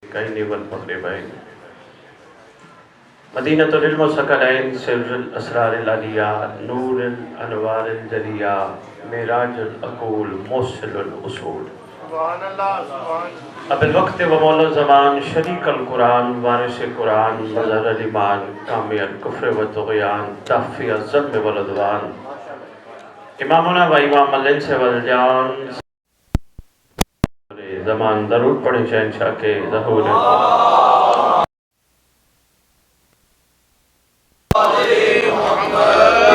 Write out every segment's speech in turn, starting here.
الشريكين والمغربين مدينة العلم والثقلين سر الأسرار العليا نور الأنوار الجليا معراج العقول موصل الأصول سبحان اللہ سبحان اب الوقت و مولا زمان شریک القرآن وارث قرآن مظہر الایمان کامی الکفر و طغیان دافع الظلم والعدوان امامنا و امام الانس والجان زمان درود پڑھیں شہنشاہ کے ظہور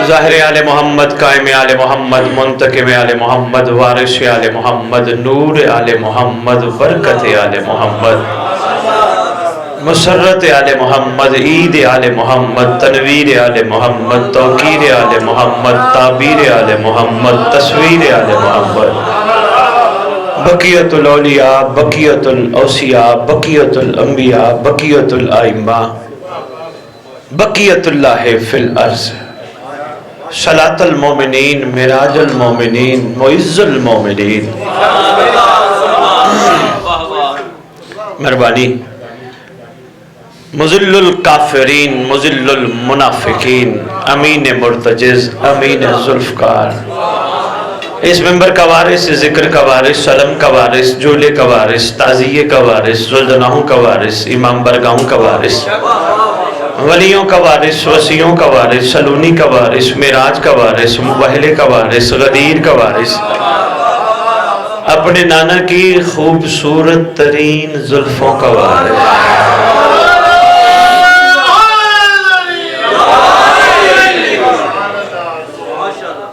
ظاہر آل محمد قائم آل محمد منتقم آل محمد وارث آل محمد نور آل محمد برکت آل محمد مسرت آل محمد عید آل محمد تنویر آل محمد توقیر آل محمد تعبیر آل محمد تصویر آل محمد بقیت الاولیاء بقیت الاوصیاء بقیت الانبیاء بقیت الائمہ بقیت اللہ فی الارض صلاة المومنین معراج المومنین معز المومنین مہربانی مذل الکافرین مذل المنافقین امین مرتجز امین ذوالفقار اس ممبر کا وارث ذکر کا وارث سلم کا وارث جولے کا وارث تعزیے کا وارث ذوالجناحوں کا وارث امام برگاہوں کا وارث ولیوں کا وارث وسیعوں کا وارث سلونی کا وارث معراج کا وارث مبہلے کا وارث غدیر کا وارث اپنے نانا کی خوبصورت ترین زلفوں کا وارث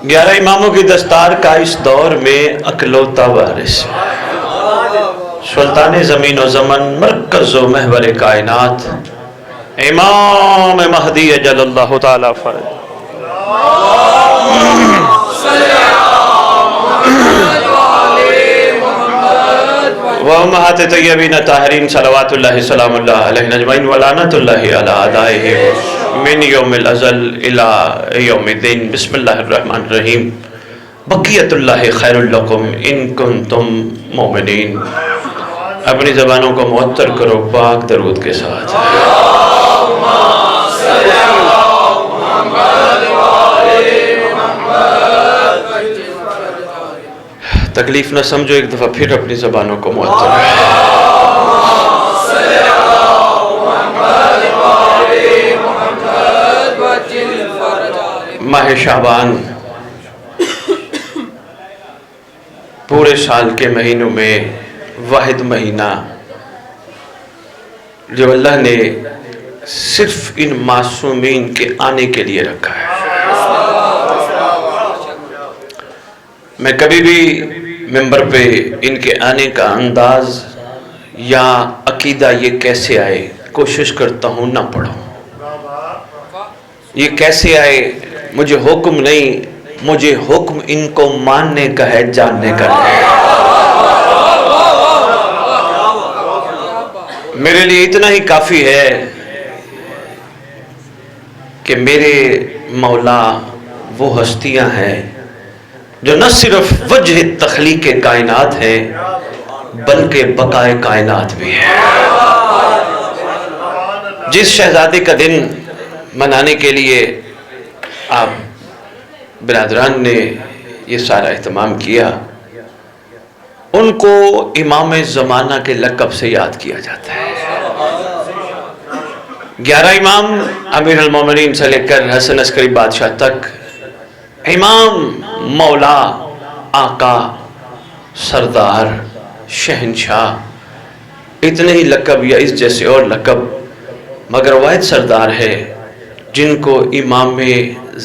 11 اماموں کی دستار کا اس دور میں اکلوتا وارث سلطان زمین و زمن مرکز و محور کائنات امام مہدی اجل اللہ تعالی فرج وامہات طیبین طاہرین صلوات اللہ سلام اللہ علیہ نجمعین ولعنت اللہ علی اعدائہ من یوم الازل الى یوم الدین بسم اللہ الرحمن الرحیم بقیت اللہ خیر لکم ان کنتم مومنین اپنی زبانوں کو معطر کرو پاک درود کے ساتھ تکلیف نہ سمجھو ایک دفعہ پھر اپنی زبانوں کو معطر ماہ شعبان پورے سال کے مہینوں میں واحد مہینہ جو اللہ نے صرف ان معصومین کے آنے کے لیے رکھا ہے میں کبھی بھی ممبر پہ ان کے آنے کا انداز یا عقیدہ یہ کیسے آئے کوشش کرتا ہوں نہ پڑھوں یہ کیسے آئے مجھے حکم نہیں مجھے حکم ان کو ماننے کا ہے جاننے کا ہے میرے لیے اتنا ہی کافی ہے کہ میرے مولا وہ ہستیاں ہیں جو نہ صرف وجہ تخلیق کائنات ہے بلکہ بقائے کائنات بھی ہے جس شہزادے کا دن منانے کے لیے آپ برادران نے یہ سارا اہتمام کیا ان کو امام زمانہ کے لقب سے یاد کیا جاتا ہے 11 امام امیر المومنین سے لے کر حسن عسکری بادشاہ تک امام مولا آقا سردار شہنشاہ اتنے ہی لقب یا اس جیسے اور لقب مگر واحد سردار ہے جن کو امام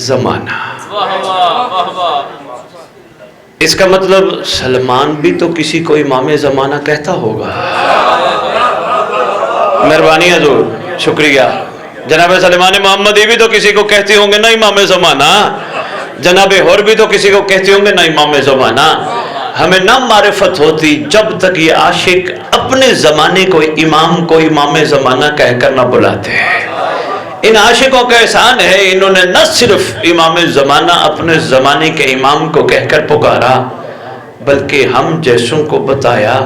زمانہ اس کا مطلب سلمان بھی تو کسی کو امام زمانہ کہتا ہوگا مہربانی حضور شکریہ جناب سلمان محمدی بھی تو کسی کو کہتے ہوں گے نا امام زمانہ جناب اور بھی تو کسی کو کہتے ہوں گے نا امام زمانہ ہمیں نہ معرفت ہوتی جب تک یہ عاشق اپنے زمانے کو امام زمانہ کہہ کر نہ بلاتے ہیں ان عاشقوں کا احسان ہے انہوں نے نہ صرف امام زمانہ اپنے زمانے کے امام کو کہہ کر پکارا بلکہ ہم جیسوں کو بتایا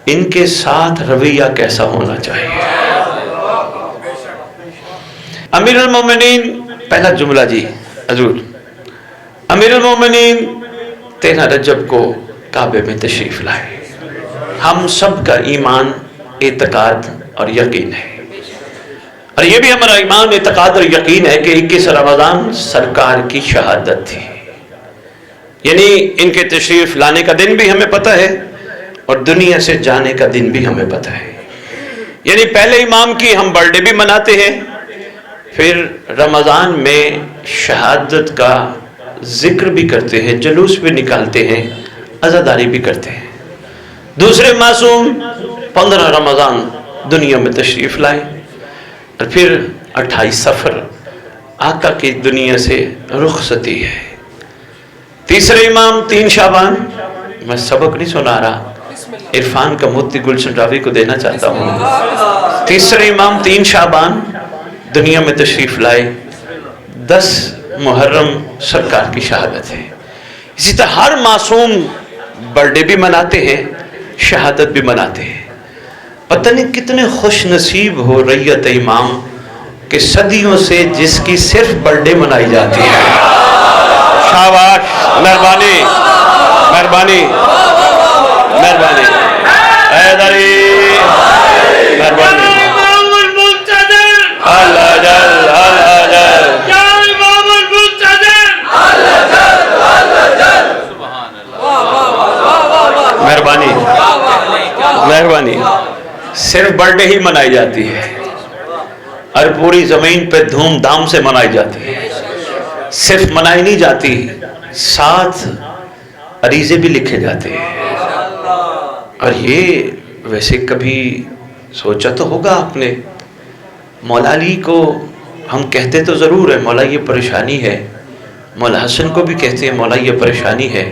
ان کے ساتھ رویہ کیسا ہونا چاہیے. امیر المومنین، پہلا جملہ جی حضور، امیر المومنین 13 رجب کو کعبے میں تشریف لائے. ہم سب کا ایمان، اعتقاد اور یقین ہے، اور یہ بھی ہمارا ایمان، اعتقاد اور یقین ہے کہ 21 رمضان سرکار کی شہادت تھی. یعنی ان کے تشریف لانے کا دن بھی ہمیں پتہ ہے اور دنیا سے جانے کا دن بھی ہمیں پتہ ہے. یعنی پہلے امام کی ہم برتھ ڈے بھی مناتے ہیں، پھر رمضان میں شہادت کا ذکر بھی کرتے ہیں، جلوس بھی نکالتے ہیں، عزاداری بھی کرتے ہیں. دوسرے معصوم 15 رمضان دنیا میں تشریف لائے، اور پھر 28 سفر آقا کی دنیا سے رخصتی ہے. تیسرے امام 3 شعبان، میں سبق نہیں سنا رہا، عرفان کا مفتی گلشن راوی کو دینا چاہتا ہوں. تیسرے امام 3 شعبان دنیا میں تشریف لائے، 10 محرم سرکار کی شہادت ہے. اسی طرح ہر معصوم برتھ ڈے بھی مناتے ہیں، شہادت بھی مناتے ہیں. پتہ نہیں کتنے خوش نصیب ہو ریت امام کہ صدیوں سے جس کی صرف برتھ ڈے منائی جاتی ہے. شاباش، مہربانی مہربانی مہربانی، حیدری مہربانی. اللہ جل اللہ جل، مہربانی مہربانی. صرف برتھ ڈے ہی منائی جاتی ہے اور پوری زمین پہ دھوم دھام سے منائی جاتی ہے. صرف منائی نہیں جاتی، ساتھ عریضے بھی لکھے جاتے ہیں. اور یہ ویسے کبھی سوچا تو ہوگا آپ نے، مولا علی کو ہم کہتے تو ضرور ہے مولا یہ پریشانی ہے، مولا حسن کو بھی کہتے ہیں مولا یہ پریشانی ہے،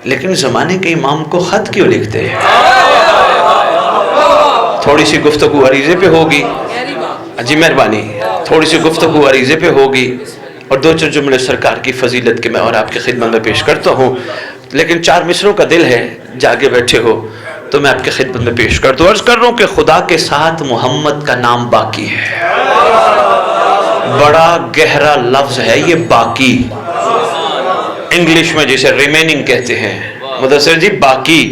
لیکن زمانے کے امام کو خط کیوں لکھتے ہیں؟ تھوڑی سی گفتگو عریضے پہ ہوگی جی، مہربانی، تھوڑی سی گفتگو عریضے پہ ہوگی اور 2-4 جملے سرکار کی فضیلت کے میں اور آپ کی خدمت میں پیش کرتا ہوں. لیکن 4 مصروں کا دل ہے، جاگے بیٹھے ہو تو میں آپ کی خدمت میں پیش کر دوں. عرض کر رہا ہوں کہ خدا کے ساتھ محمد کا نام باقی ہے. بڑا گہرا لفظ ہے یہ باقی، انگلش میں جسے ریمیننگ کہتے ہیں. مدثر جی باقی،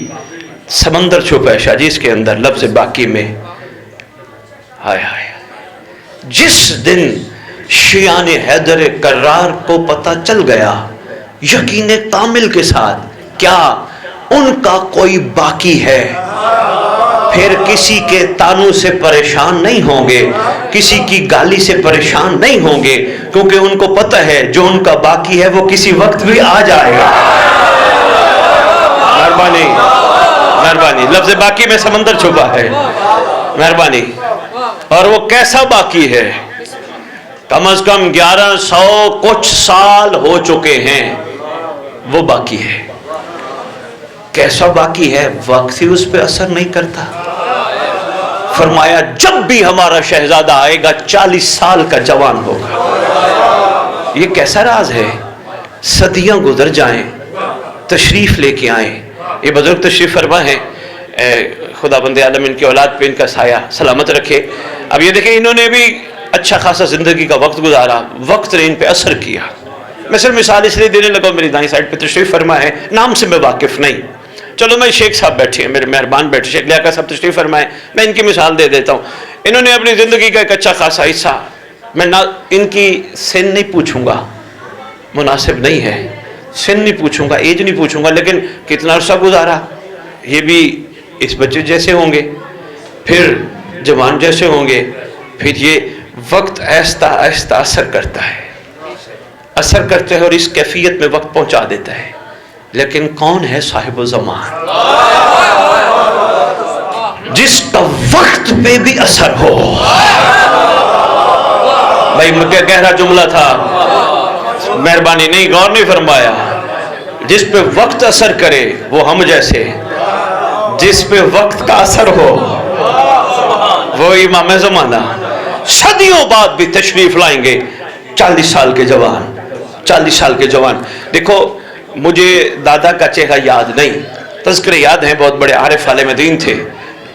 سمندر چھپا ہے شاہ جی اس کے اندر لفظ باقی میں. ہائے ہائے، جس دن شیعان حیدر کرار کو پتہ چل گیا یقین کامل کے ساتھ کیا ان کا کوئی باقی ہے، پھر کسی کے تانوں سے پریشان نہیں ہوں گے، کسی کی گالی سے پریشان نہیں ہوں گے، کیونکہ ان کو پتہ ہے جو ان کا باقی ہے وہ کسی وقت بھی آ جائے گا. مہربانی مہربانی، لفظ باقی میں سمندر چھپا ہے، مہربانی. اور وہ کیسا باقی ہے؟ کم از کم 1100 کچھ سال ہو چکے ہیں، وہ باقی ہے. کیسا باقی ہے؟ وقت ہی اس پہ اثر نہیں کرتا. فرمایا جب بھی ہمارا شہزادہ آئے گا 40 سال کا جوان ہوگا. یہ کیسا راز ہے؟ صدیاں گزر جائیں، تشریف لے کے آئیں. یہ بزرگ تشریف فرما ہے، خدا بند عالم ان کی اولاد پہ ان کا سایہ سلامت رکھے. اب یہ دیکھیں انہوں نے بھی اچھا خاصا زندگی کا وقت گزارا، وقت نے ان پہ اثر کیا. میں صرف مثال اس لیے دینے لگا، میری دائیں سائڈ پہ تشریف فرما ہے، نام سے میں واقف نہیں. چلو میں شیخ صاحب بیٹھے ہیں، میرے مہربان بیٹھے، شیخ لیاقت صاحب تشریف فرمائے، میں ان کی مثال دے دیتا ہوں. انہوں نے اپنی زندگی کا ایک اچھا خاصا حصہ، میں نہ ان کی سن نہیں پوچھوں گا، مناسب نہیں ہے، سن نہیں پوچھوں گا، ایج نہیں پوچھوں گا، لیکن کتنا عرصہ گزارا. یہ بھی اس بچے جیسے ہوں گے، پھر جوان جیسے ہوں گے. پھر یہ وقت آہستہ آہستہ اثر کرتا ہے، اثر کرتا ہے اور اس کیفیت میں وقت پہنچا دیتا ہے. لیکن کون ہے صاحب زمان؟ جس کا وقت پہ بھی اثر ہو. بھائی کیا گہرا جملہ تھا، مہربانی نہیں غور نہیں فرمایا. جس پہ وقت اثر کرے وہ ہم جیسے، جس پہ وقت کا اثر ہو وہ امام زمانہ. صدیوں بعد بھی تشریف لائیں گے 40 سال کے جوان، 40 سال کے جوان. دیکھو مجھے دادا کا چہرہ یاد نہیں، تذکرے یاد ہیں، بہت بڑے عارف عالم دین تھے.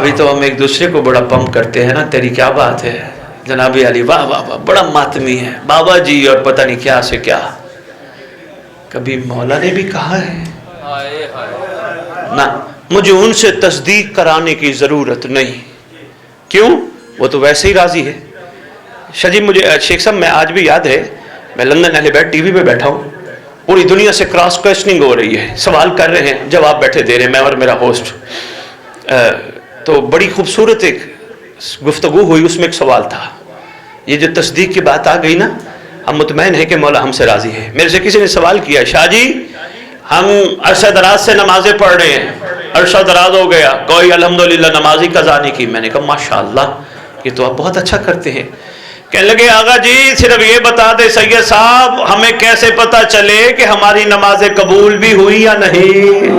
ابھی تو ہم ایک دوسرے کو بڑا پمپ کرتے ہیں نا، تیری کیا بات ہے جناب علی، واہ واہ واہ، بڑا ماتمی ہے بابا جی، اور پتہ نہیں کیا سے کیا۔ کبھی مولا نے بھی کہا ہے نہ، مجھے ان سے تصدیق کرانے کی ضرورت نہیں، کیوں؟ وہ تو ویسے ہی راضی ہے۔ شجی مجھے شیخ صاحب، میں آج بھی یاد ہے، میں لندن اہل بیت ٹی وی پہ بیٹھا ہوں، پوری دنیا سے کراس کویسچننگ ہو رہی ہے، سوال کر رہے ہیں، جواب بیٹھے دے رہے ہیں، میں اور میرا ہوسٹ۔ تو بڑی خوبصورت ایک گفتگو ہوئی، اس میں ایک سوال تھا، یہ جو تصدیق کی بات آ گئی نا، ہم مطمئن ہیں کہ مولا ہم سے راضی ہے۔ میرے سے کسی نے سوال کیا، شاہ جی ہم عرصہ دراز سے نمازیں پڑھ رہے ہیں، عرصہ دراز ہو گیا، کوئی الحمدللہ نمازی قضا نہیں کی۔ میں نے کہا ماشاءاللہ، یہ تو آپ بہت اچھا کرتے ہیں۔ کہنے لگے آغا جی صرف یہ بتا دے سید صاحب، ہمیں کیسے پتا چلے کہ ہماری نمازیں قبول بھی ہوئی یا نہیں؟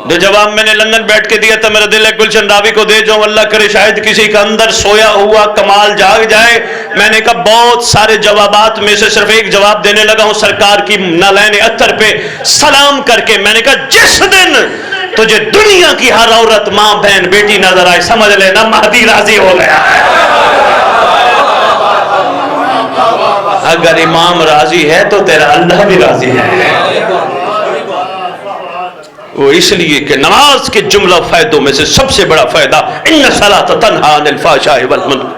جو جواب میں نے لندن بیٹھ کے دیا تھا، میرا دل ہے گلشن راوی کو دے جو اللہ کرے شاید کسی کا اندر سویا ہوا کمال جاگ جائے۔ میں نے کہا بہت سارے جوابات میں سے صرف ایک جواب دینے لگا ہوں سرکار کی نالین عطر پہ سلام کر کے۔ میں نے کہا جس دن تجھے دنیا کی ہر عورت ماں بہن بیٹی نظر آئے، سمجھ لینا مہدی راضی ہو گیا ہے۔ اگر امام راضی ہے تو تیرا اللہ بھی راضی ہے۔ وہ اس لیے کہ نماز کے جملہ فائدوں میں سے سب سے بڑا فائدہ ان الصلاۃ تنہی عن الفحشاء والمنکر۔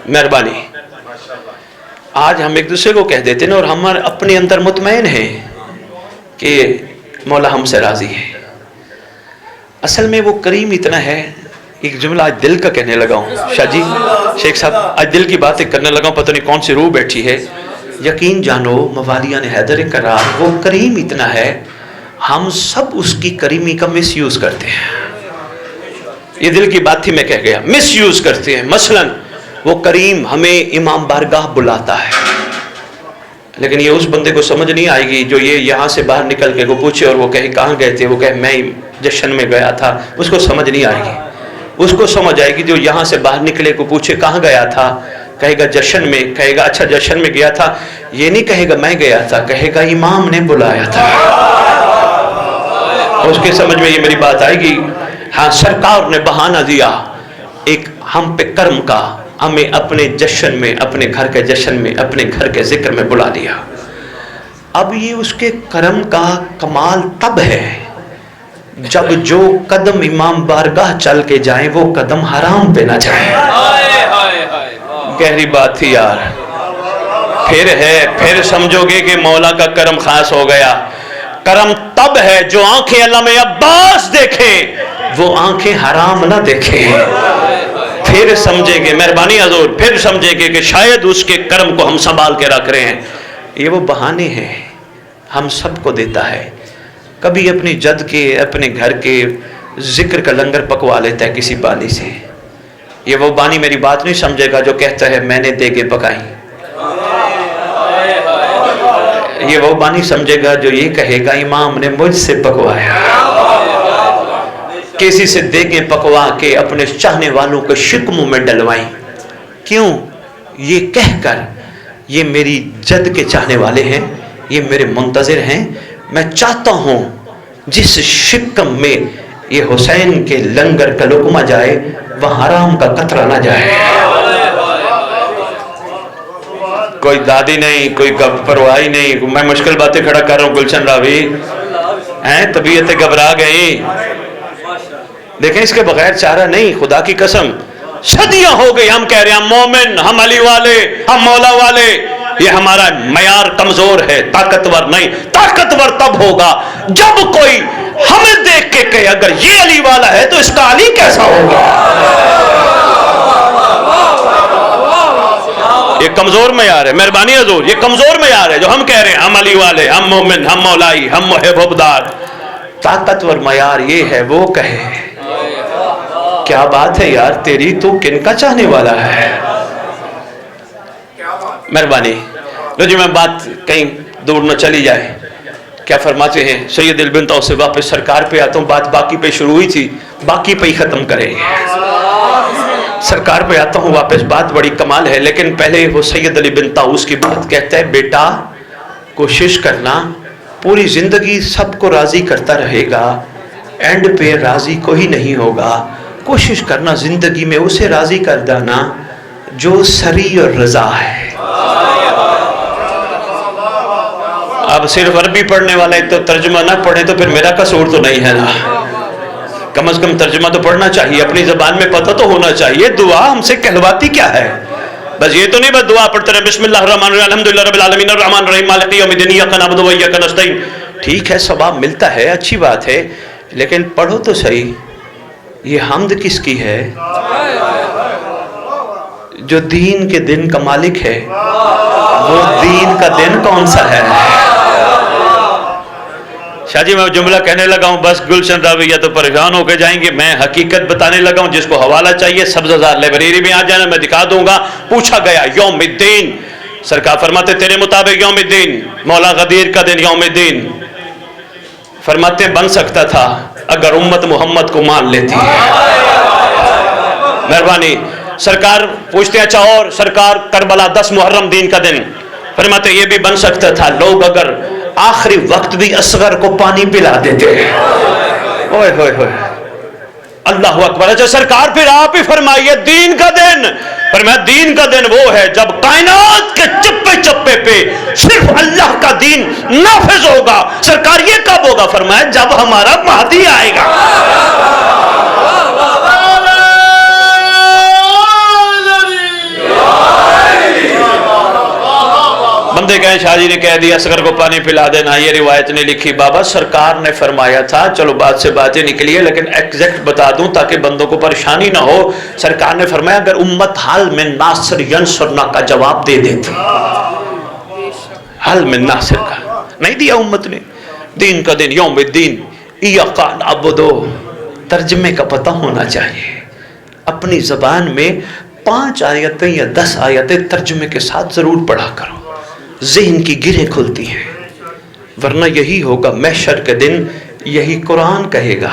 مہربانی، آج ہم ایک دوسرے کو کہہ دیتے ہیں اور ہم اپنے اندر مطمئن ہیں کہ مولا ہم سے راضی ہے۔ اصل میں وہ کریم اتنا ہے، ایک جملہ آج دل کا کہنے لگا ہوں شاہ جی، شیخ صاحب آج دل کی باتیں کرنے لگا ہوں، پتہ نہیں کون سی روح بیٹھی ہے۔ یقین جانو موالیان حیدر کرام، وہ کریم اتنا ہے، ہم سب اس کی کریمی کا مس یوز کرتے ہیں۔ یہ دل کی بات تھی، میں کہہ گیا، مس یوز کرتے ہیں۔ مثلا وہ کریم ہمیں امام بارگاہ بلاتا ہے، لیکن یہ اس بندے کو سمجھ نہیں آئے گی جو یہ یہاں سے باہر نکل کے کو پوچھے اور وہ کہے کہاں گئے تھے، وہ کہے میں جشن میں گیا تھا، اس کو سمجھ نہیں آئے گی۔ اس کو سمجھ آئے گی جو یہاں سے باہر نکلے کو پوچھے کہاں گیا تھا، کہے گا جشن میں، کہے گا اچھا جشن میں گیا تھا، یہ نہیں کہے گا میں گیا تھا، کہے گا امام نے بلایا تھا۔ اس کے سمجھ میں یہ میری بات آئے گی۔ ہاں سرکار نے بہانہ دیا ایک ہم پہ کرم کا، ہمیں اپنے جشن میں، اپنے گھر کے جشن میں، اپنے گھر کے ذکر میں بلا لیا۔ اب یہ اس کے کرم کا کمال تب ہے جب جو قدم امام بارگاہ چل کے جائیں وہ قدم حرام پہ نہ جائیں۔ گہری بات تھی یار، پھر ہے، پھر سمجھو گے کہ مولا کا کرم خاص ہو گیا۔ کرم تب ہے جو آنکھیں علامہ عباس دیکھیں، وہ آنکھیں حرام نہ دیکھیں، پھر سمجھیں گے، مہربانی حضور، پھر سمجھیں گے کہ شاید اس کے کرم کو ہم سنبھال کے رکھ رہے ہیں۔ یہ وہ بہانے ہیں ہم سب کو دیتا ہے۔ کبھی اپنی جد کے، اپنے گھر کے ذکر کا لنگر پکوا لیتا ہے کسی بانی سے۔ یہ وہ بانی میری بات نہیں سمجھے گا جو کہتا ہے میں نے دیگیں پکائیں، یہ وہ بانی سمجھے گا جو یہ کہے گا امام نے مجھ سے پکوایا۔ کسی سے دیگیں پکوا کے اپنے چاہنے والوں کو شکموں میں ڈلوائیں، کیوں؟ یہ کہہ کر یہ میری جد کے چاہنے والے ہیں، یہ میرے منتظر ہیں، میں چاہتا ہوں جس شکم میں یہ حسین کے لنگر کا لقمہ جائے وہ حرام کا قطرہ نہ جائے۔ کوئی دادی نہیں، کوئی پرواہی نہیں، میں مشکل باتیں کھڑا کر رہا ہوں گلشن راوی، طبیعتیں گھبرا گئی۔ دیکھیں اس کے بغیر چارہ نہیں، خدا کی قسم صدیاں ہو گئی ہم کہہ رہے ہیں ہم مومن، ہم علی والے، ہم مولا والے۔ یہ ہمارا معیار کمزور ہے، طاقتور نہیں۔ طاقتور تب ہوگا جب کوئی ہمیں دیکھ کے کہے اگر یہ علی والا ہے تو اس کا علی کیسا ہوگا۔ یہ کمزور معیار ہے، مہربانی حضور، یہ کمزور معیار ہے جو ہم کہہ رہے ہیں ہم علی والے، ہم مومن، ہم مولائی، ہم محب عبدار۔ طاقتور معیار یہ ہے وہ کہے کیا بات ہے یار تیری، تو کن کا چاہنے والا ہے۔ مہربانی لو جی، میں بات کہیں دور نہ چلی جائے۔ کیا فرماتے ہیں سید البنت سے واپس سرکار پہ آتا ہوں، بات باقی پہ شروع ہوئی تھی، باقی پہ ہی ختم کریں گے۔ سرکار پہ آتا ہوں واپس، بات بڑی کمال ہے، لیکن پہلے وہ سید علی بن طاؤس کی بات کہتا ہے، بیٹا کوشش کرنا پوری زندگی سب کو راضی کرتا رہے گا، اینڈ پہ راضی کوئی نہیں ہوگا. کوشش کرنا زندگی میں اسے راضی کر دینا جو سری اور رضا ہے. اب صرف عربی پڑھنے والے تو ترجمہ نہ پڑھیں تو پھر میرا قصور تو نہیں ہے نا. کم از کم ترجمہ تو پڑھنا چاہیے, اپنی زبان میں پتہ تو ہونا چاہیے. دعا ہم سے کہلواتی کیا ہے؟ بس یہ تو نہیں بس دعا پڑھتے رہے بسم اللہ الرحمن الرحیم الحمدللہ رب العالمین الرحمن الرحیم مالک یوم الدین ایاک نعبد و ایاک نستعین. ٹھیک ہے, ثواب ملتا ہے, اچھی بات ہے, لیکن پڑھو تو صحیح. یہ حمد کس کی ہے؟ جو دین کے دن کا مالک ہے. وہ دین کا دن کون سا ہے؟ شاہ جی میں جملہ کہنے لگا ہوں بس گلشن راوی یا تو پریشان ہو کے جائیں گے. میں حقیقت بتانے لگا ہوں. جس کو حوالہ چاہیے سبز ہزار لائبریری میں آ جانا, میں دکھا دوں گا. پوچھا گیا یوم الدین, سرکار فرماتے تیرے مطابق یوم الدین, مولا غدیر کا دن یوم الدین. فرماتے بن سکتا تھا اگر امت محمد کو مان لیتی ہے. مہربانی. سرکار پوچھتے ہیں اچھا اور سرکار کربلا 10 محرم دین کا دن. فرماتے یہ بھی بن سکتا تھا لوگ اگر آخری وقت بھی اصغر کو پانی پلا دیتے. اوئے ہوئے ہوئے, اللہ اکبر. اچھا سرکار پھر آپ ہی فرمائیے دین کا دن. فرمایا دین کا دن وہ ہے جب کائنات کے چپے چپے پہ صرف اللہ کا دین نافذ ہوگا. سرکار یہ کب ہوگا؟ فرمایا جب ہمارا مہدی آئے گا. بندے کہیں شاہ جی نے کہہ دیا اصغر کو پانی پلا دینا, یہ روایت نے لکھی. بابا سرکار نے فرمایا تھا, چلو بات سے باتیں نکلی ہے لیکن ایگزیکٹ بتا دوں تاکہ بندوں کو پریشانی نہ ہو. سرکار نے فرمایا اگر امت حل میں ناصر ینصرنا کا جواب دے دیتی, حل میں ناصر کا نہیں دیا امت نے. دین کا دن یوم الدین ایاک نعبد, ترجمے کا پتہ ہونا چاہیے. اپنی زبان میں 5 آیتیں یا 10 آیتیں ترجمے کے ساتھ ضرور پڑھا کرو, ذہن کی گرہیں کھلتی ہیں. ورنہ یہی ہوگا محشر کے دن, یہی قرآن کہے گا.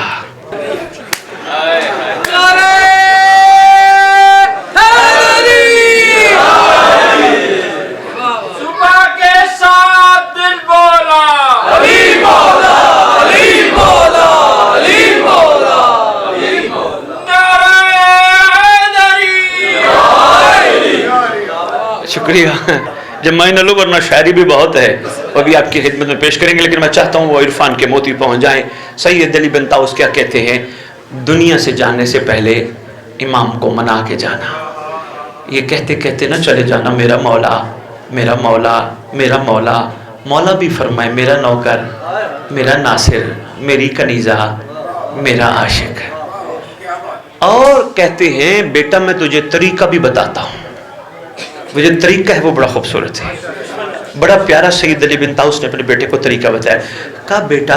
صبح کے ساتھ دل بولا علی مولا علی مولا علی مولا علی مولا. شکریہ. جمعین علو ورنہ شاعری بھی بہت ہے, وہ بھی آپ کی خدمت میں پیش کریں گے, لیکن میں چاہتا ہوں وہ عرفان کے موتی پہنچ جائیں. سید علی بن طاؤس کیا کہتے ہیں؟ دنیا سے جانے سے پہلے امام کو منا کے جانا. یہ کہتے کہتے نہ چلے جانا میرا مولا میرا مولا میرا مولا. مولا بھی فرمائے میرا نوکر, میرا ناصر, میری کنیزہ, میرا عاشق. اور کہتے ہیں بیٹا میں تجھے طریقہ بھی بتاتا ہوں. وہ جو طریقہ ہے وہ بڑا خوبصورت ہے, بڑا پیارا. سید علی بن طاؤس نے اپنے بیٹے کو طریقہ بتایا. کہا بیٹا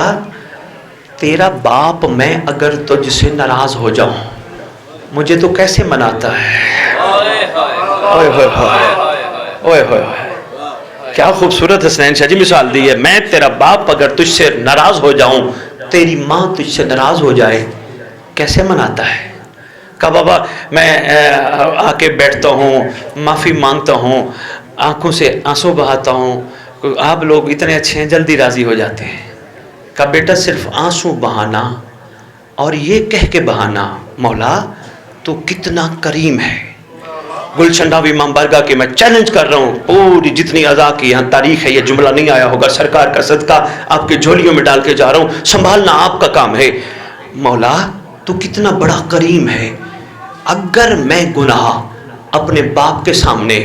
تیرا باپ میں اگر تجھ سے ناراض ہو جاؤں مجھے تو کیسے مناتا ہے. اوئے ہوئے ہوئے ہوئے, کیا خوبصورت حسنین شاہ جی مثال دی ہے. میں تیرا باپ اگر تجھ سے ناراض ہو جاؤں, تیری ماں تجھ سے ناراض ہو جائے, کیسے مناتا ہے. کہا بابا میں آ کے بیٹھتا ہوں, معافی مانگتا ہوں, آنکھوں سے آنسو بہاتا ہوں, آپ لوگ اتنے اچھے ہیں جلدی راضی ہو جاتے ہیں. کہا بیٹا صرف آنسو بہانا اور یہ کہہ کے بہانا مولا تو کتنا کریم ہے. گلشن راوی امام بارگاہ کے میں چیلنج کر رہا ہوں, پوری جتنی اعضاء کی یہاں تاریخ ہے, یہ جملہ نہیں آیا ہوگا, سرکار کا صدقہ آپ کے جھولیوں میں ڈال کے جا رہا ہوں, سنبھالنا آپ کا کام ہے. مولا تو کتنا بڑا کریم ہے. اگر میں گناہ اپنے باپ کے سامنے,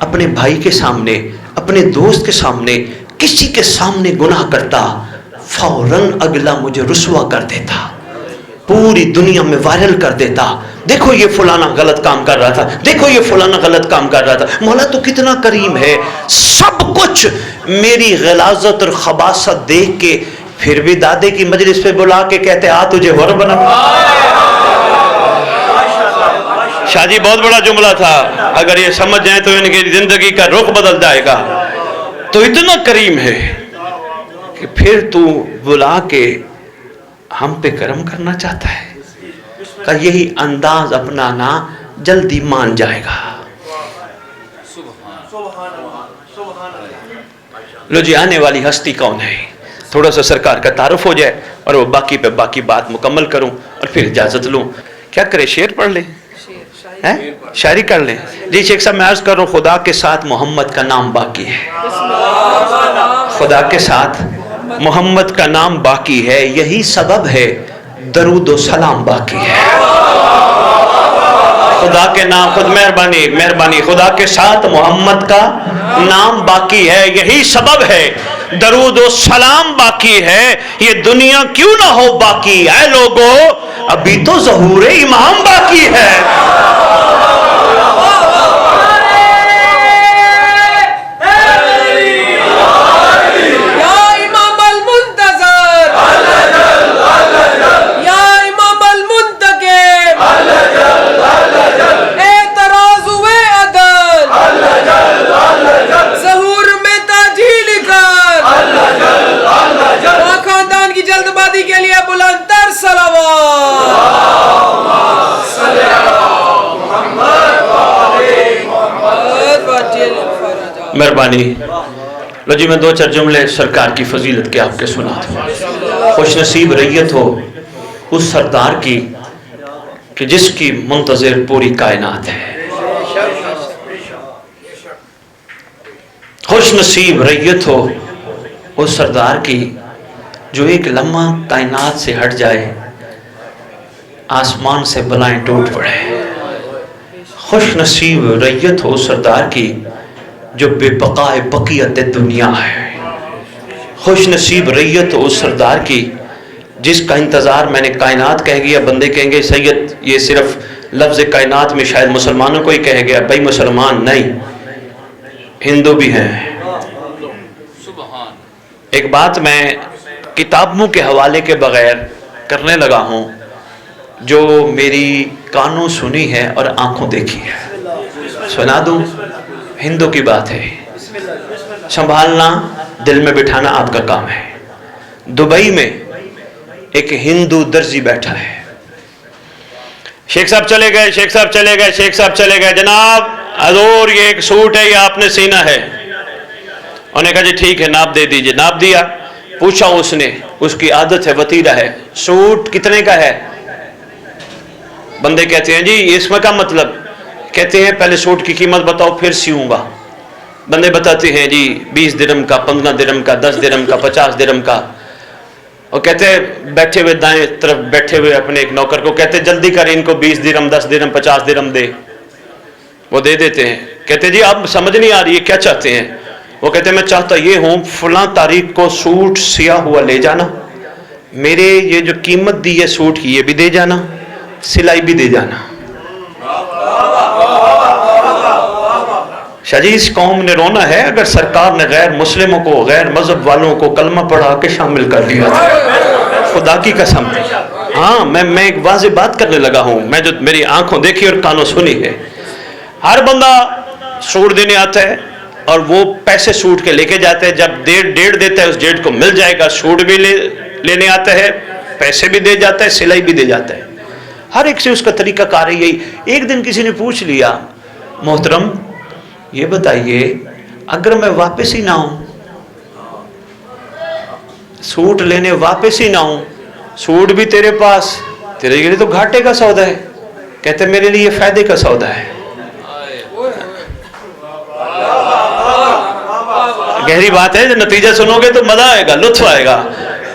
اپنے بھائی کے سامنے, اپنے دوست کے سامنے, کسی کے سامنے گناہ کرتا, فوراً اگلا مجھے رسوا کر دیتا, پوری دنیا میں وائرل کر دیتا, دیکھو یہ فلانا غلط کام کر رہا تھا, دیکھو یہ فلانا غلط کام کر رہا تھا. مولا تو کتنا کریم ہے, سب کچھ میری غلاظت اور خباثت دیکھ کے پھر بھی دادے کی مجلس پہ بلا کے کہتے آ تجھے ور بنا. شاہ جی بہت بڑا جملہ تھا, اگر یہ سمجھ جائیں تو ان کی زندگی کا رخ بدل جائے گا. تو اتنا کریم ہے کہ پھر تو بلا کے ہم پہ کرم کرنا چاہتا ہے. کہ یہی انداز اپنانا جلدی مان جائے گا. لو جی آنے والی ہستی کون ہے؟ تھوڑا سا سرکار کا تعارف ہو جائے اور وہ باقی پہ باقی بات مکمل کروں اور پھر اجازت لوں. کیا کرے, شعر پڑھ لیں, شاعری کر لیں؟ جی شیخ صاحب میں عرض کر رہا ہوں, خدا کے ساتھ محمد کا نام باقی ہے, خدا کے ساتھ محمد کا نام باقی ہے, یہی سبب ہے درود و سلام باقی ہے. خدا کے نام, خود مہربانی, خدا کے ساتھ محمد کا نام باقی ہے, یہی سبب ہے درود و سلام باقی ہے. یہ دنیا کیوں نہ ہو باقی, اے لوگو ابھی تو ظہور امام باقی ہے. مہربانی. لو جی میں دو چار جملے سرکار کی فضیلت کے آپ کے سنا دوں. خوش نصیب ریت ہو اس سردار کی کہ جس کی منتظر پوری کائنات ہے. خوش نصیب ریت ہو اس سردار کی جو ایک لمحہ کائنات سے ہٹ جائے, آسمان سے بلائیں ٹوٹ پڑے. خوش نصیب ریت ہو اس سردار کی جو بے بقائے بقیت دنیا ہے. خوش نصیب ریت ہو اس سردار کی جس کا انتظار میں نے کائنات کہہ گیا. بندے کہیں گے سید یہ صرف لفظ کائنات میں شاید مسلمانوں کو ہی کہہ گیا. بھائی مسلمان نہیں, ہندو بھی ہیں. ایک بات میں کتابوں کے حوالے کے بغیر کرنے لگا ہوں جو میری کانوں سنی ہے اور آنکھوں دیکھی ہے, سنا دوں. ہندو کی بات ہے, سنبھالنا دل میں بٹھانا آپ کا کام ہے. دبئی میں ایک ہندو درزی بیٹھا ہے. شیخ صاحب چلے گئے, شیخ صاحب چلے گئے, شیخ صاحب چلے گئے. جناب حضور یہ ایک سوٹ ہے, یہ آپ نے سینا ہے. انہوں نے کہا جی ٹھیک ہے ناپ دے دیجئے. ناپ دیا. پوچھا اس نے, اس کی عادت ہے وتیرہ ہے, سوٹ کتنے کا ہے؟ بندے کہتے ہیں جی اس میں کا مطلب, کہتے ہیں پہلے سوٹ کی قیمت بتاؤ پھر سیوں گا. بندے بتاتے ہیں جی 20 درہم کا, 15 درہم کا, 10 درہم کا, 50 درہم کا. اور کہتے ہیں بیٹھے ہوئے دائیں طرف بیٹھے ہوئے اپنے ایک نوکر کو کہتے ہیں جلدی کر ان کو 20 درہم, 10 درہم, 50 درہم دے. وہ دے دیتے ہیں. کہتے ہیں جی اب سمجھ نہیں آ رہی ہے کیا چاہتے ہیں؟ وہ کہتے ہیں میں چاہتا یہ ہوں فلاں تاریخ کو سوٹ سیا ہوا لے جانا, میرے یہ جو قیمت دی ہے سوٹ کی یہ بھی دے جانا, سلائی بھی دے جانا. شاہ جی اس قوم نے رونا ہے اگر سرکار نے غیر مسلموں کو, غیر مذہب والوں کو کلمہ پڑھا کے شامل کر دیا تھا. خدا کی قسم. ہاں میں ایک واضح بات کرنے لگا ہوں, میں جو میری آنکھوں دیکھی اور کانوں سنی ہے. ہر بندہ سوٹ دینے آتا ہے اور وہ پیسے سوٹ کے لے کے جاتے ہیں. جب ڈیڑھ دیتا ہے اس ڈیڑھ کو مل جائے گا, سوٹ بھی لینے آتا ہے, پیسے بھی دے جاتا ہے, سلائی بھی دے جاتا ہے. ہر ایک سے اس کا طریقہ کار ہے یہی. ایک دن کسی نے پوچھ لیا محترم یہ بتائیے اگر میں واپس ہی نہ ہوں, سوٹ لینے واپس ہی نہ ہوں, سوٹ بھی تیرے پاس, تیرے لیے تو گھاٹے کا سودا ہے. کہتے میرے لیے فائدے کا سودا ہے. گہری بات ہے, جو نتیجہ سنو گے تو مزہ آئے گا, لطف آئے گا.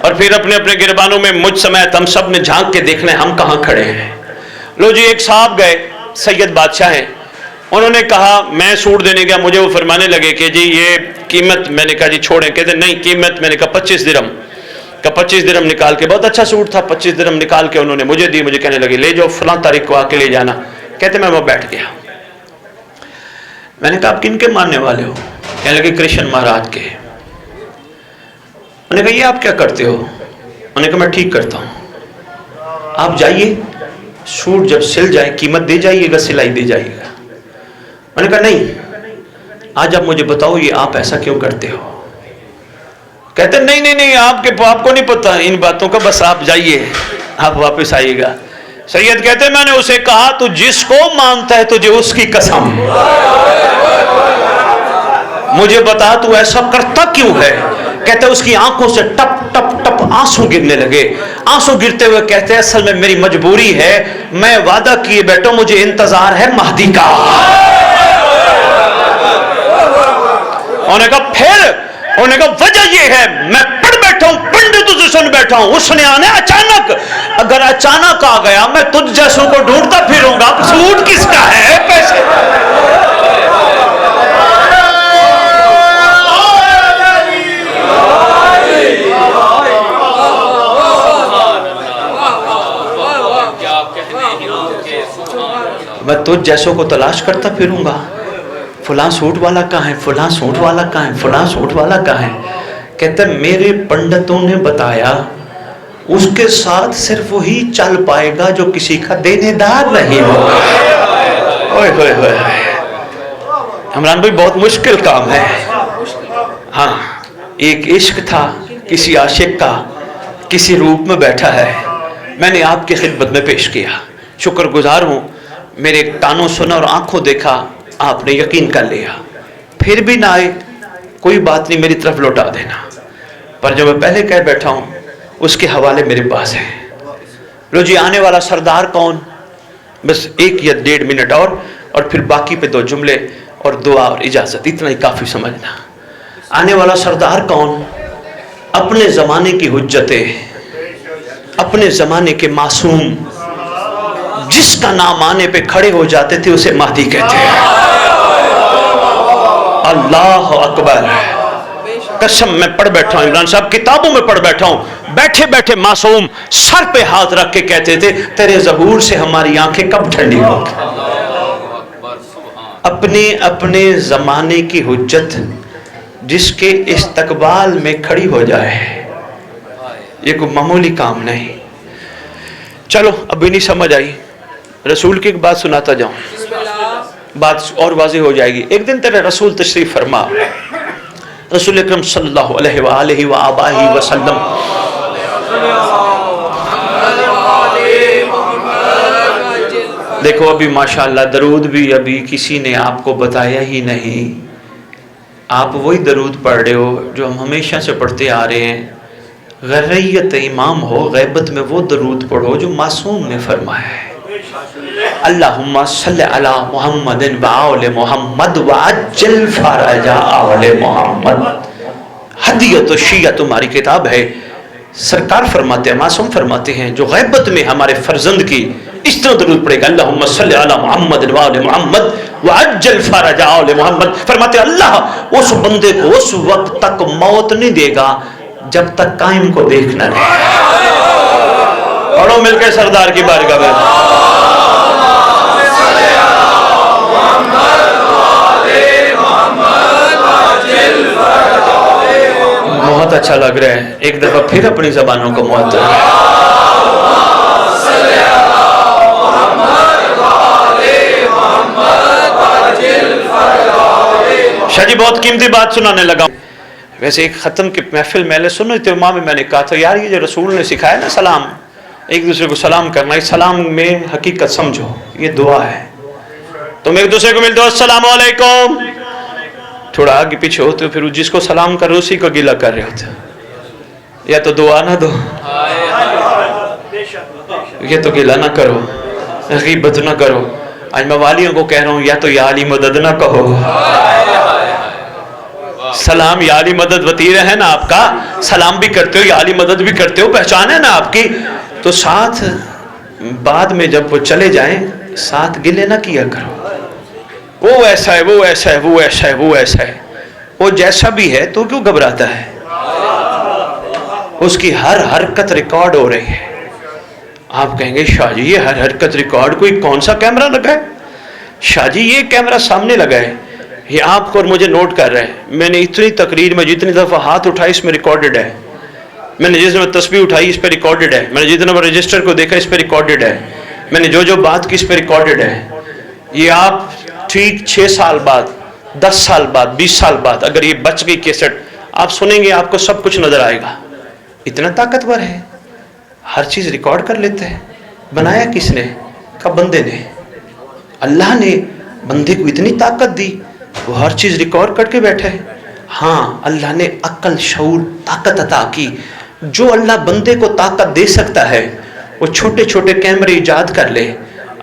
اور پھر اپنے اپنے گربانوں میں مجھ سمیت ہم سب نے جھانک کے دیکھنا ہے ہم کہاں کھڑے ہیں. لو جی ایک صاحب گئے, سید بادشاہ ہیں, انہوں نے کہا میں سوٹ دینے گیا, مجھے وہ فرمانے لگے کہ جی یہ قیمت, میں نے کہا جی چھوڑیں. کہتے نہیں قیمت, میں نے کہا 25 درہم. کہ 25 درہم نکال کے, بہت اچھا سوٹ تھا, 25 درہم نکال کے انہوں نے مجھے دی. مجھے کہنے لگے لے جاؤ فلاں تاریخ کو آ کے لے جانا. کہتے میں وہ بیٹھ گیا. میں نے کہا آپ کن کے ماننے والے ہو؟ کہنے لگے کرشن مہاراج کے. میں نے کہا یہ آپ کیا کرتے ہو؟ میں نے کہا میں ٹھیک کرتا ہوں. آپ جائیے سوٹ جب سل جائے قیمت دے جائیے گا, سلائی دے جائیے گا. میں نے کہا نہیں آج آپ مجھے بتاؤ یہ آپ ایسا کیوں کرتے ہو؟ کہتے نہیں آپ کو نہیں پتا ان باتوں کا, بس آپ جائیے, آپ واپس آئیے گا. سید کہتے میں نے اسے کہا تو جس کو مانتا ہے تجھے اس کی قسم, مجھے بتا تو ایسا کرتا کیوں ہے؟ کہتے اس کی آنکھوں سے ٹپ ٹپ ٹپ آنسو گرنے لگے. آنسو گرتے ہوئے کہتے اصل میں میری مجبوری ہے, میں وعدہ کیے بیٹھا مجھے انتظار ہے مہدی کا. انہوں نے کہا پھر؟ انہوں نے کہا وجہ یہ ہے میں پڑھ بیٹھا ہوں, پنڈتوں سے سن بیٹھا ہوں, اس نے آنے اچانک, اگر اچانک آ گیا میں تجھ جیسوں کو ڈھونڈتا پھروں گا, سوٹ کس کا ہے پیسے. میں تجھ جیسوں کو تلاش کرتا پھروں گا, فلاں سوٹ والا کہاں ہے, فلاں سوٹ والا کہاں ہے, فلاں سوٹ والا کہاں ہے. کہتے میرے پنڈتوں نے بتایا اس کے ساتھ صرف وہی چل پائے گا جو کسی کا دینے دار نہیں ہو. اوئے ہوئے ہوئے, عمران بھائی بہت مشکل کام ہے. ہاں ایک عشق تھا کسی عاشق کا, کسی روپ میں بیٹھا ہے, میں نے آپ کی خدمت میں پیش کیا, شکر گزار ہوں. میرے کانوں سنا اور آنکھوں دیکھا, آپ نے یقین کر لیا. پھر بھی نہ آئے کوئی بات نہیں, میری طرف لوٹا دینا. پر جو میں پہلے کہہ بیٹھا ہوں اس کے حوالے میرے پاس ہیں. لو جی, آنے والا سردار کون؟ بس 1 یا 1.5 منٹ اور پھر باقی پہ 2 جملے اور دعا اور اجازت, اتنا ہی کافی سمجھنا. آنے والا سردار کون؟ اپنے زمانے کی حجتیں, اپنے زمانے کے معصوم, جس کا نام آنے پہ کھڑے ہو جاتے تھے اسے مہدی کہتے ہیں. اللہ اکبر, قسم میں پڑھ بیٹھا ہوں, عمران صاحب کتابوں میں پڑھ بیٹھا ہوں, بیٹھے بیٹھے معصوم سر پہ ہاتھ رکھ کے کہتے تھے تیرے ظہور سے ہماری آنکھیں کب ٹھنڈی ہوں گی. اپنے اپنے زمانے کی حجت جس کے استقبال میں کھڑی ہو جائے, یہ کوئی معمولی کام نہیں. چلو ابھی نہیں سمجھ آئی, رسول کی ایک بات سناتا جاؤں, بات اور واضح ہو جائے گی. ایک دن تیرے رسول تشریف فرما, رسول اکرم صلی اللہ علیہ وآلہ وآبائہ وسلم دیکھو ابھی ماشاءاللہ درود بھی ابھی کسی نے آپ کو بتایا ہی نہیں. آپ وہی درود پڑھ رہے ہو جو ہم ہمیشہ سے پڑھتے آ رہے ہیں. غیریت امام ہو, غیبت میں وہ درود پڑھو جو معصوم نے فرمایا ہے. اللہم صلی علی محمد وآل محمد وعجل فرج آل محمد. ہدیت و شیعہ تمہاری کتاب ہے. سرکار فرماتے ہیں, معصوم فرماتے ہیں, جو غیبت میں ہمارے فرزند کی اس طرح درود پڑے گا اللہم صلی علی محمد وآل محمد وعجل فرج آل محمد. فرماتے ہیں اللہ اس بندے کو اس وقت تک موت نہیں دے گا جب تک قائم کو دیکھنا نہیں. پڑھو مل کے سردار کی بارگاہ میں. بہت اچھا لگ رہا ہے, ایک دفعہ پھر اپنی زبانوں کو معطر. شاہ جی بہت قیمتی بات سنانے لگا. ویسے ایک ختم کی محفل میں سنو اجتماع میں نے کہا تھا یار یہ جو رسول نے سکھایا نا سلام, ایک دوسرے کو سلام کرنا, اس سلام میں حقیقت سمجھو, یہ دعا ہے. تم ایک دوسرے کو ملتے ہو السلام علیکم, تھوڑا آگے پیچھے ہوتے ہو, پھر جس کو سلام کر رہے اسی کو گیلا کر رہے ہوتے. یا تو دعا نہ دو, یہ تو گیلا نہ کرو, غیبت نہ کرو. آج میں والیوں کو کہہ رہا ہوں یا تو یا علی مدد نہ کہو. سلام یا علی مدد وطیر ہے نا آپ کا, سلام بھی کرتے ہو یا علی مدد بھی کرتے ہو, پہچان ہے نا آپ کی, تو ساتھ بعد میں جب وہ چلے جائیں ساتھ گلے نہ کیا کرو. وہ ایسا ہے, وہ ایسا ہے, وہ ایسا ہے, وہ ایسا ہے. وہ جیسا بھی ہے تو کیوں گھبراتا ہے؟ اس کی ہر حرکت ریکارڈ ہو رہی ہے. آپ کہیں گے شاہ جی یہ ہر حرکت ریکارڈ کوئی کون سا کیمرہ لگا ہے؟ شاہ جی یہ کیمرہ سامنے لگا ہے, یہ آپ کو اور مجھے نوٹ کر رہے ہیں. میں نے اتنی تقریر میں جتنی دفعہ ہاتھ اٹھائی اس میں ریکارڈڈ ہے, میں نے جس دفعہ تسبیح اٹھائی اس پہ ریکارڈڈ ہے, میں نے جتنا دفعہ رجسٹر کو دیکھا اس پہ ریکارڈڈ ہے, میں نے جو بات کی اس پہ ریکارڈڈ ہے. یہ آپ ٹھیک 6 سال بعد, 10 سال بعد, 20 سال بعد اگر یہ بچ گئی کیسٹ آپ سنیں گے, آپ کو سب کچھ نظر آئے گا. اتنا طاقتور ہے, ہر چیز ریکارڈ کر لیتے ہیں. بنایا کس نے؟ کہا بندے نے. اللہ نے بندے کو اتنی طاقت دی, وہ ہر چیز ریکارڈ کر کے بیٹھے. ہاں اللہ نے عقل، شعور، طاقت عطا کی. جو اللہ بندے کو طاقت دے سکتا ہے وہ چھوٹے چھوٹے کیمرے ایجاد کر لے،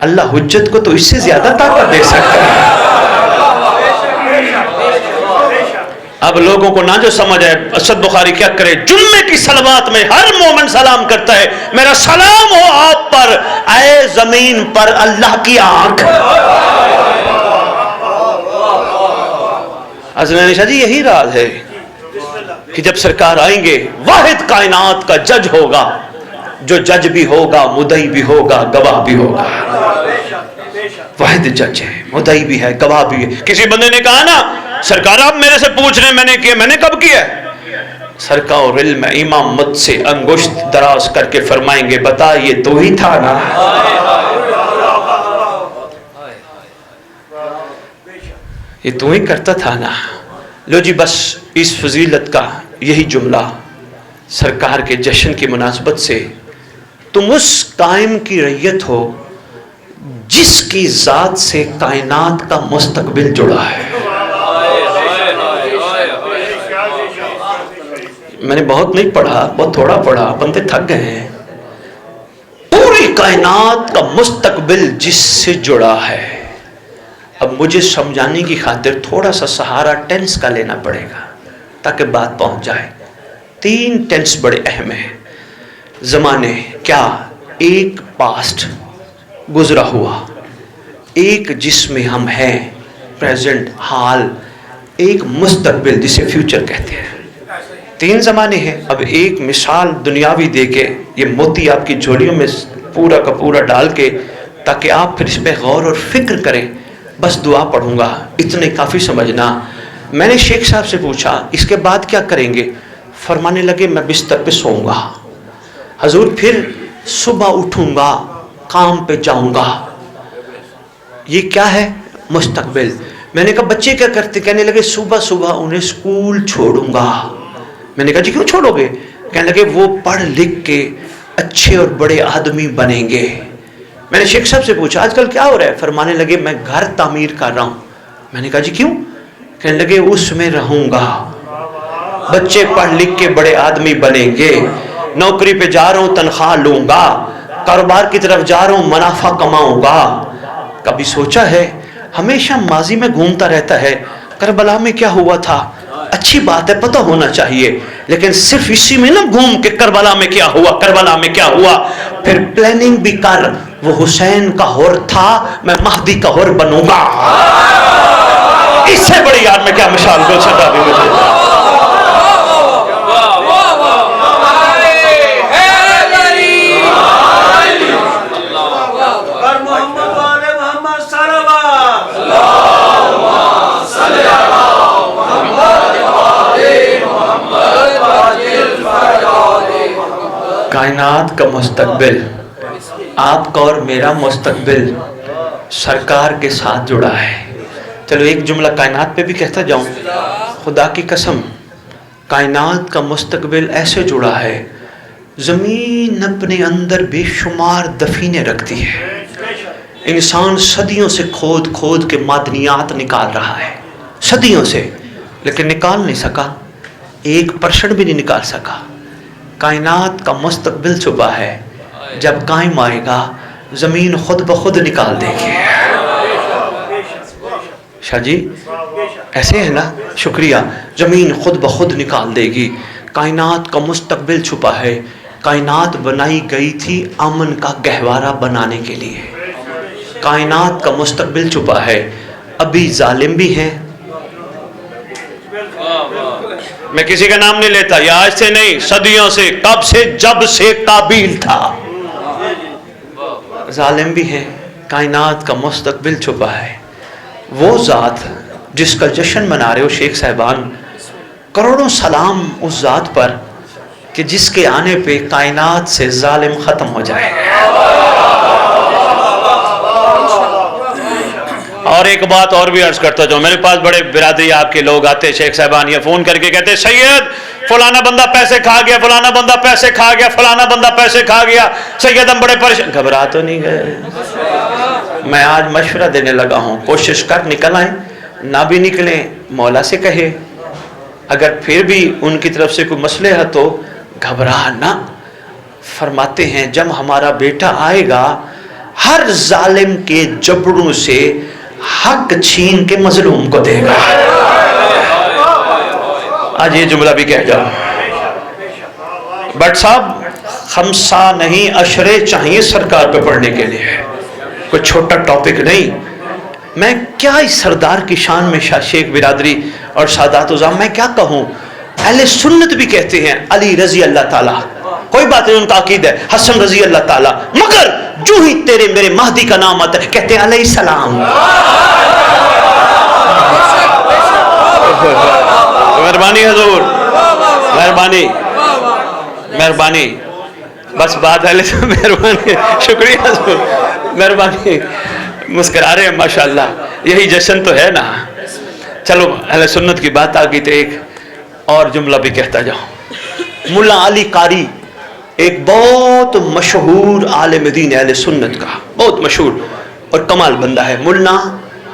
اللہ حجت کو تو اس سے زیادہ طاقت دے سکتا ہے. اب لوگوں کو نہ جو سمجھ ہے، اسد بخاری کیا کرے، جمعے کی صلوات میں ہر مومن سلام کرتا ہے، میرا سلام ہو آپ پر اے زمین پر اللہ کی آنکھ. حضرت شاہ جی یہی راز ہے کہ جب سرکار آئیں گے واحد کائنات کا جج ہوگا، جو جج بھی ہوگا، مدعی بھی ہوگا، گواہ بھی ہوگا. واحد جج ہے، مدعی بھی ہے، گواہ بھی ہے. کسی بندے نے کہا نا سرکار آپ میرے سے پوچھ رہے ہیں میں نے کیا، میں نے کب کیا ہے؟ سرکار علم امام مت سے انگشت دراز کر کے فرمائیں گے بتا یہ تو ہی تھا نا. یہ تو ہی کرتا تھا نا. لو جی بس اس فضیلت کا یہی جملہ سرکار کے جشن کی مناسبت سے، تم اس قائم کی رعیت ہو جس کی ذات سے کائنات کا مستقبل جڑا ہے. میں نے بہت نہیں پڑھا، بہت تھوڑا پڑھا، بندے تھک گئے ہیں. پوری کائنات کا مستقبل جس سے جڑا ہے. اب مجھے سمجھانے کی خاطر تھوڑا سا سہارا ٹینس کا لینا پڑے گا تاکہ بات پہنچ جائے. 3 ٹینس بڑے اہم ہیں. زمانے کیا؟ ایک پاسٹ گزرا ہوا، ایک جس میں ہم ہیں پریزنٹ حال، ایک مستقبل جسے فیوچر کہتے ہیں. 3 زمانے ہیں. اب ایک مثال دنیاوی دے کے یہ موتی آپ کی جھولیوں میں پورا کا پورا ڈال کے تاکہ آپ پھر اس پہ غور اور فکر کریں. بس دعا پڑھوں گا، اتنے کافی سمجھنا. میں نے شیخ صاحب سے پوچھا اس کے بعد کیا کریں گے؟ فرمانے لگے میں بستر پہ سوؤں گا حضور، پھر صبح اٹھوں گا، کام پہ جاؤں گا. یہ کیا ہے؟ مستقبل. میں نے کہا بچے کیا کرتے؟ کہنے لگے صبح صبح انہیں اسکول چھوڑوں گا. میں نے کہا جی کیوں چھوڑو گے؟ کہنے لگے وہ پڑھ لکھ کے اچھے اور بڑے آدمی بنیں گے. میں نے شیخ صاحب سے پوچھا آج کل کیا ہو رہا ہے؟ فرمانے لگے میں گھر تعمیر کر رہا ہوں. میں نے کہا جی کیوں؟ کہنے لگے اس میں رہوں گا، بچے پڑھ لکھ کے بڑے آدمی بنیں گے، نوکری پہ جا رہا ہوں تنخواہ لوں گا، کاروبار کی طرف جا رہا ہوں منافع کماؤں گا. کبھی سوچا ہے؟ ہمیشہ ماضی میں گھومتا رہتا ہے، کربلا میں کیا ہوا تھا؟ اچھی بات ہے، پتہ ہونا چاہیے، لیکن صرف اسی میں نہ گھوم کے کربلا میں کیا ہوا، کربلا میں کیا ہوا. پھر پلاننگ بھی کر، وہ حسین کا ہور تھا، میں مہدی کا ہور بنوں گا. اس سے بڑی یاد میں کیا مثال بول سکتا بھی مجھے. کائنات کا مستقبل، آپ کا اور میرا مستقبل سرکار کے ساتھ جڑا ہے. چلو ایک جملہ کائنات پہ بھی کہتا جاؤں. خدا کی قسم کائنات کا مستقبل ایسے جڑا ہے، زمین اپنے اندر بے شمار دفینے رکھتی ہے. انسان صدیوں سے کھود کھود کے معدنیات نکال رہا ہے، صدیوں سے، لیکن نکال نہیں سکا، 1% بھی نہیں نکال سکا. کائنات کا مستقبل چھپا ہے، جب قائم آئے گا زمین خود بخود نکال دے گی. شاہ جی ایسے ہے نا؟ شکریہ. زمین خود بخود نکال دے گی. کائنات کا مستقبل چھپا ہے. کائنات بنائی گئی تھی امن کا گہوارہ بنانے کے لیے. کائنات کا مستقبل چھپا ہے. ابھی ظالم بھی ہیں، میں کسی کا نام نہیں لیتا، یہ آج سے نہیں، صدیوں سے، کب سے؟ جب سے قابیل تھا. ظالم بھی ہیں. کائنات کا مستقبل چھپا ہے. وہ ذات جس کا جشن منا رہے ہو شیخ صاحبان، کروڑوں سلام اس ذات پر کہ جس کے آنے پہ کائنات سے ظالم ختم ہو جائے. اور ایک بات اور بھی عرض کرتا ہوں، میرے پاس بڑے برادری آپ کے لوگ آتے، شیخ صاحبان یہ فون کر کے کہتے سید فلانا بندہ پیسے کھا گیا، فلانا بندہ پیسے کھا گیا، فلانا بندہ پیسے کھا گیا، سید ہم بڑے پریشان. گھبرا تو نہیں گئے؟ میں آج مشورہ دینے لگا ہوں، کوشش کر نکل آئیں، نہ بھی نکلیں مولا سے کہے اگر پھر بھی ان کی طرف سے کوئی مسئلہ ہے تو گھبرا نہ. فرماتے ہیں جب ہمارا بیٹا آئے گا ہر ظالم کے جبڑوں سے حق چھین کے مظلوم کو دے گا. آج یہ جملہ بھی کہہ جاؤ. بٹ صاحب خمسہ نہیں عشرے چاہیے سرکار پہ پڑھنے کے لیے، کوئی چھوٹا ٹاپک نہیں. میں کیا اس سردار کی شان میں شاہ شیخ برادری اور سادات عظام میں کیا کہوں. اہل سنت بھی کہتے ہیں علی رضی اللہ تعالیٰ، کوئی بات نہیں، ان کا عقید ہے حسن رضی اللہ تعالیٰ، مگر جو ہی تیرے میرے مہدی کا نام آتا ہے کہتے ہیں علیہ السلام. مہربانی حضور، مہربانی مہربانی، بس بات ہے مہربانی، شکریہ حضور، مہربانی. مسکرا رہے ہیں ماشاءاللہ، یہی جشن تو ہے نا. چلو اہل سنت کی بات آ گئی تو ایک اور جملہ بھی کہتا جاؤں. ملا علی قاری ایک بہت مشہور عالم دین اہل سنت کا، بہت مشہور اور کمال بندہ ہے ملا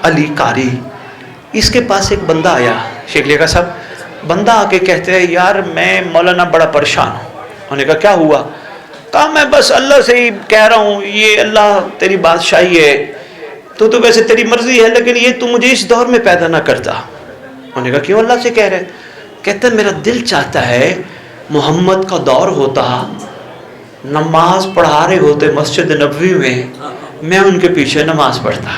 علی قاری. اس کے پاس ایک بندہ آیا، شیخ لیکا صاحب، بندہ آ کے کہتے ہیں یار میں مولانا بڑا پریشان ہوں. انہوں نے کہا کیا ہوا؟ کہا میں بس اللہ سے ہی کہہ رہا ہوں، یہ اللہ تیری بادشاہی ہے، تو ویسے تیری مرضی ہے، لیکن یہ تو مجھے اس دور میں پیدا نہ کرتا. انہوں نے کہا کیوں اللہ سے کہہ رہے؟ کہتا ہے میرا دل چاہتا ہے محمد کا دور ہوتا، نماز پڑھا رہے ہوتے مسجد نبوی میں، میں ان کے پیچھے نماز پڑھتا.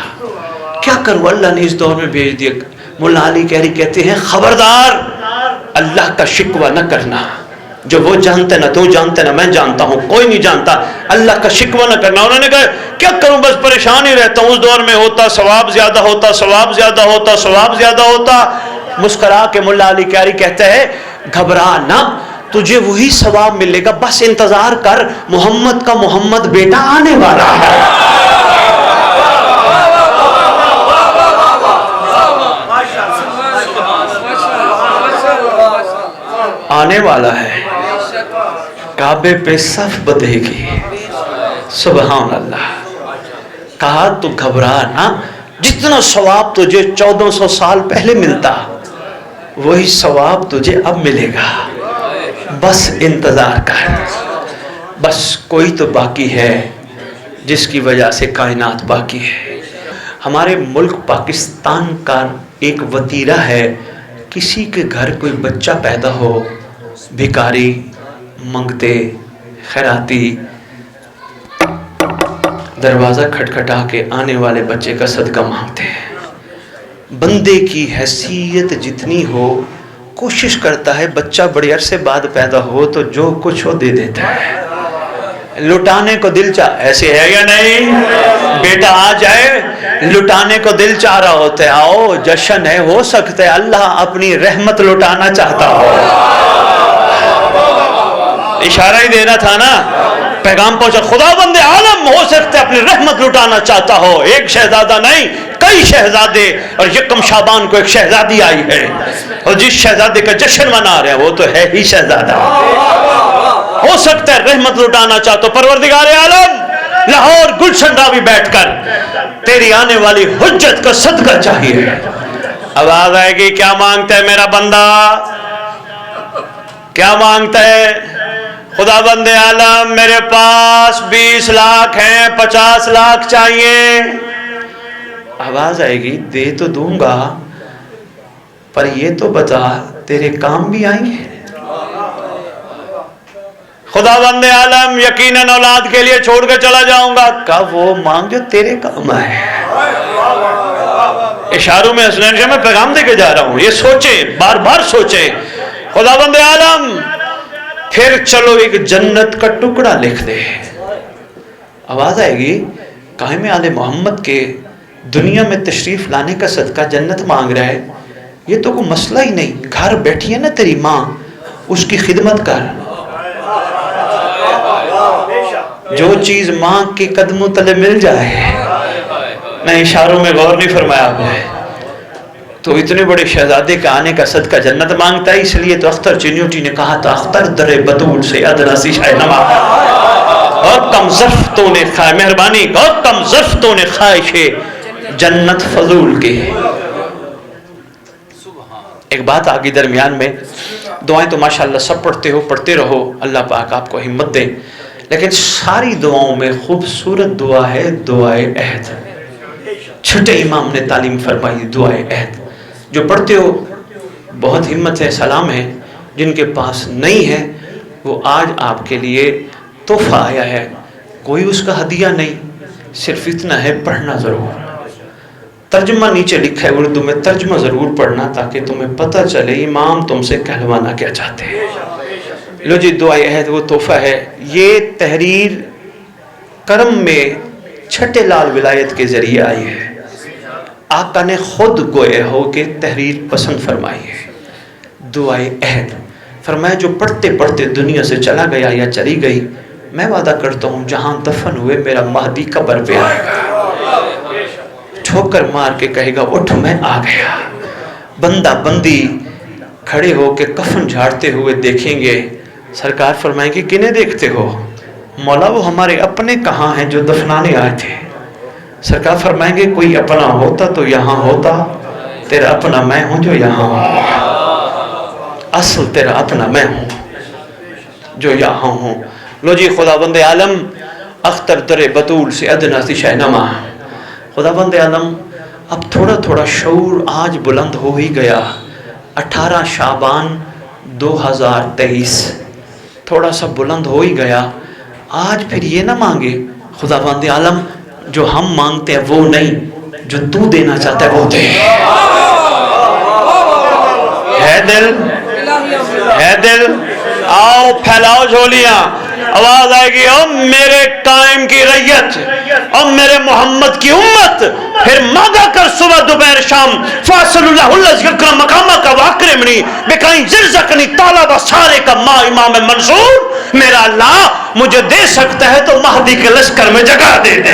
کیا کروں، اللہ نے اس دور میں بھیج دیا. مولا علی قاری کہتے ہیں خبردار اللہ کا شکوہ نہ کرنا، جو وہ جانتے نہ تو جانتے نہ میں جانتا ہوں، کوئی نہیں جانتا، اللہ کا شکوہ نہ کرنا. انہوں نے کہا کیا کروں، بس پریشان ہی رہتا ہوں، اس دور میں ہوتا ثواب زیادہ ہوتا، ثواب زیادہ ہوتا، ثواب زیادہ ہوتا. مسکرا کے مولا علی قاری کہتا ہے گھبرا نہ، تجھے وہی ثواب ملے گا، بس انتظار کر، محمد کا محمد بیٹا آنے والا ہے. آنے والا ہے، کعبے پہ صف بدے گی. سبحان اللہ. کہا تو گھبرا نہ، جتنا ثواب تجھے 1400 سال پہلے ملتا وہی ثواب تجھے اب ملے گا، بس انتظار کر. بس کوئی تو باقی ہے جس کی وجہ سے کائنات باقی ہے. ہمارے ملک پاکستان کا ایک وتیرہ ہے، کسی کے گھر کوئی بچہ پیدا ہو، بھکاری منگتے خیراتی دروازہ کھٹکھٹا کے آنے والے بچے کا صدقہ مانگتے ہیں. بندے کی حیثیت جتنی ہو کوشش کرتا ہے بچہ بڑے عرصے بعد پیدا ہو تو جو کچھ ہو دے دیتا ہے. لٹانے کو دل چاہ، ایسے ہے یا نہیں؟ بیٹا آ جائے لٹانے کو دل چاہ رہا ہوتا ہے، آؤ جشن ہے، ہو سکتا ہے اللہ اپنی رحمت لٹانا چاہتا ہو. اشارہ ہی دینا تھا نا، پیغام پہنچا. خدا بند عالم ہو سکتا ہے اپنی رحمت لٹانا چاہتا ہو. ایک شہزادہ نہیں، کئی شہزادے، اور یکم شعبان کو ایک شہزادی آئی ہے، اور جس شہزادے کا جشن منا رہے ہیں وہ تو ہے ہی شہزادہ. ہو سکتا ہے رحمت لٹانا چاہتا ہو. پروردگار عالم، لاہور گلشن راوی بیٹھ کر تیری آنے والی حجت کا صدقہ چاہیے. آواز آئے گی کیا مانگتا ہے میرا بندہ، کیا مانگتا ہے؟ خدا بند عالم میرے پاس 20 لاکھ ہیں، 50 لاکھ چاہیے. آواز آئے گی دے تو دوں گا، پر یہ تو بتا تیرے کام بھی آئیں گے. خدا بند عالم یقیناً اولاد کے لیے چھوڑ کے چلا جاؤں گا. کہا وہ مانگ جو تیرے کام آئے. اشاروں میں حسنین شاہ میں پیغام دے کے جا رہا ہوں، یہ سوچیں، بار بار سوچیں. خدا بند عالم پھر چلو ایک جنت کا ٹکڑا لکھ دے. آواز آئے گی قائم آل محمد کے دنیا میں تشریف لانے کا صدقہ جنت مانگ رہا ہے. یہ تو کوئی مسئلہ ہی نہیں، گھر بیٹھی ہے نا تیری ماں، اس کی خدمت کر. جو چیز ماں کے قدموں تلے مل جائے. میں اشاروں میں غور نہیں فرمایا آپ نے. تو اتنے بڑے شہزادے کا آنے کا صدقہ جنت مانگتا ہے. اس لیے تو اختر چنیوٹی نے کہا تھا اختر در بطول سے ادنا سی شاہ نما، اور کم ظرفتوں نے خواہ مہربانی، اور کم ظرفتوں نے خواہش جنت فضول کے. ایک بات آگے درمیان میں، دعائیں تو ماشاءاللہ سب پڑھتے ہو، پڑھتے رہو، اللہ پاک آپ کو ہمت دے، لیکن ساری دعاؤں میں خوبصورت دعا ہے دعائے عہد۔ چھٹے امام نے تعلیم فرمائی دعائے عہد، جو پڑھتے ہو بہت ہمت ہے، سلام ہے، جن کے پاس نہیں ہے وہ آج آپ کے لیے تحفہ آیا ہے، کوئی اس کا ہدیہ نہیں، صرف اتنا ہے پڑھنا ضرور۔ ترجمہ نیچے لکھا ہے اردو میں، ترجمہ ضرور پڑھنا تاکہ تمہیں پتہ چلے امام تم سے کہلوانا کیا چاہتے ہیں۔ لو جی دعائے عہد وہ تحفہ ہے، یہ تحریر کرم میں چھٹے لال ولایت کے ذریعے آئی ہے، آقا نے خود گوئے ہو کے تحریر پسند فرمائی ہے۔ دعائے عہد فرمایا جو پڑھتے پڑھتے دنیا سے چلا گیا یا چلی گئی، میں وعدہ کرتا ہوں جہاں دفن ہوئے میرا مہدی قبر پہ آئے گا، ٹھوکر مار کے کہے گا اٹھ میں آ گیا۔ بندہ بندی کھڑے ہو کے کفن جھاڑتے ہوئے دیکھیں گے، سرکار فرمائیں گے کنہیں دیکھتے ہو؟ مولا وہ ہمارے اپنے کہاں ہیں جو دفنانے آئے تھے۔ سرکار فرمائیں گے کوئی اپنا ہوتا تو یہاں ہوتا، تیرا اپنا میں ہوں جو یہاں ہوں، اصل تیرا اپنا میں ہوں جو یہاں ہوں۔ لو جی خداوند عالم اختر در بطول سے ادنا سی شہنما، خداوند عالم اب تھوڑا تھوڑا شعور آج بلند ہو ہی گیا، 18 شعبان 2023 تھوڑا سا بلند ہو ہی گیا، آج پھر یہ نہ مانگے خداوند عالم جو ہم مانگتے ہیں وہ نہیں، جو تو دینا چاہتا ہے وہ دے۔ ہے دل آؤ پھیلاؤ جھولیاں، آواز آئے گی او میرے قائم کی ریت، او میرے محمد کی امت، پھر مانگا کر صبح دوپہر شام، فاصل اللہ اللہ ذکر مقامہ کا واکرمنی بکائیں زرزکنی طالبہ سارے کا ماں امام منصور، میرا اللہ مجھے دے سکتا ہے تو مہدی کے لشکر میں جگہ دے دے۔